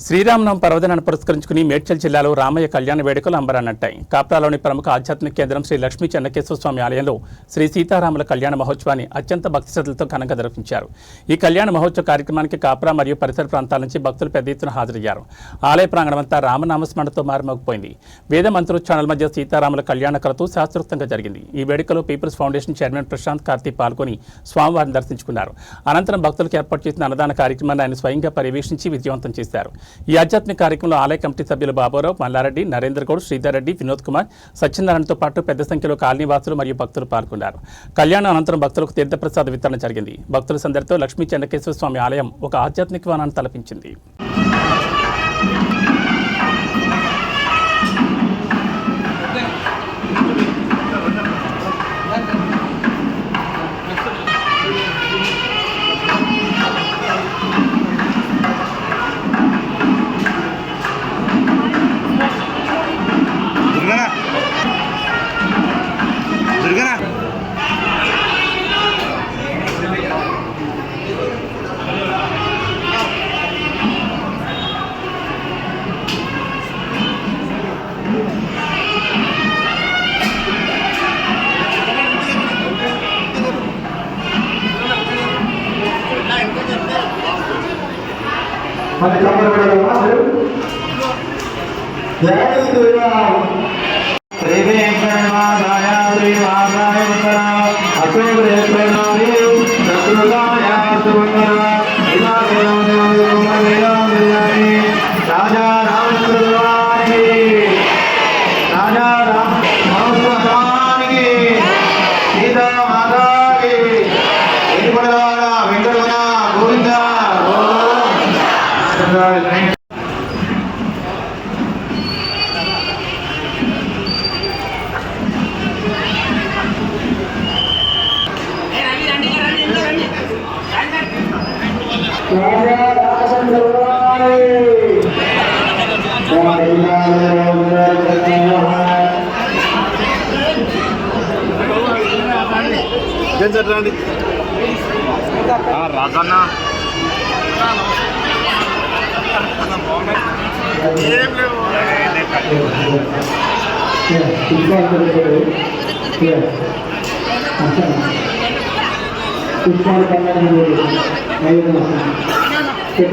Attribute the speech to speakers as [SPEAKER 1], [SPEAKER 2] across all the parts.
[SPEAKER 1] శ్రీరామనవమి పర్వదినాన్ని పురస్కరించుకుని మేడ్చల్ జిల్లాలో రామయ్య కళ్యాణ వేడుకలు అంబరాన్నట్టాయి. కాప్రాలోని ప్రముఖ ఆధ్యాత్మిక కేంద్రం శ్రీ లక్ష్మీ చెన్నకేశ్వర స్వామి ఆలయంలో శ్రీ సీతారాముల కళ్యాణ మహోత్సవాన్ని అత్యంత భక్తి శ్రద్ధలతో ఘనంగా నిర్వహించారు. ఈ కళ్యాణ మహోత్సవ కార్యక్రమానికి కాప్రా మరియు పరిసర ప్రాంతాల నుంచి భక్తులు పెద్ద ఎత్తున హాజరయ్యారు. ఆలయ ప్రాంగణమంతా రామనామస్మరణతో మారుమోగిపోయింది. వేద మంత్రోచ్చారణల మధ్య సీతారాముల కళ్యాణ క్రతువు శాస్త్రోక్తంగా జరిగింది. ఈ వేడుకలో people's foundation chairman Prashanth Karthi పాల్గొని స్వామివారిని దర్శించుకున్నారు. అనంతరం భక్తులకు ఏర్పాటు చేసిన అన్నదాన కార్యక్రమాన్ని ఆయన స్వయంగా పర్యవేక్షించి విజయవంతం చేశారు. ఈ ఆధ్యాత్మిక కార్యక్రమంలో ఆలయ కమిటీ సభ్యులు బాబురావు, మల్లారెడ్డి, నరేంద్ర గౌడ్, శ్రీధర్ రెడ్డి, వినోద్ కుమార్, సత్యనారాయణతో పాటు పెద్ద సంఖ్యలో కాలనీవాసులు మరియు భక్తులు పాల్గొన్నారు. కళ్యాణం అనంతరం భక్తులకు తీర్థప్రసాద వితరణ జరిగింది. భక్తుల సందడితో లక్ష్మీ చెన్నకేశ్వర స్వామి ఆలయం ఒక ఆధ్యాత్మిక వనాన్ని తలపించింది.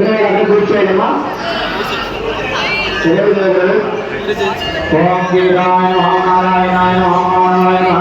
[SPEAKER 2] రాజన్న
[SPEAKER 3] కూర్చోయమ్మా. ఓం శ్రీరాయ మహానారాయణాయ మహానారాయణ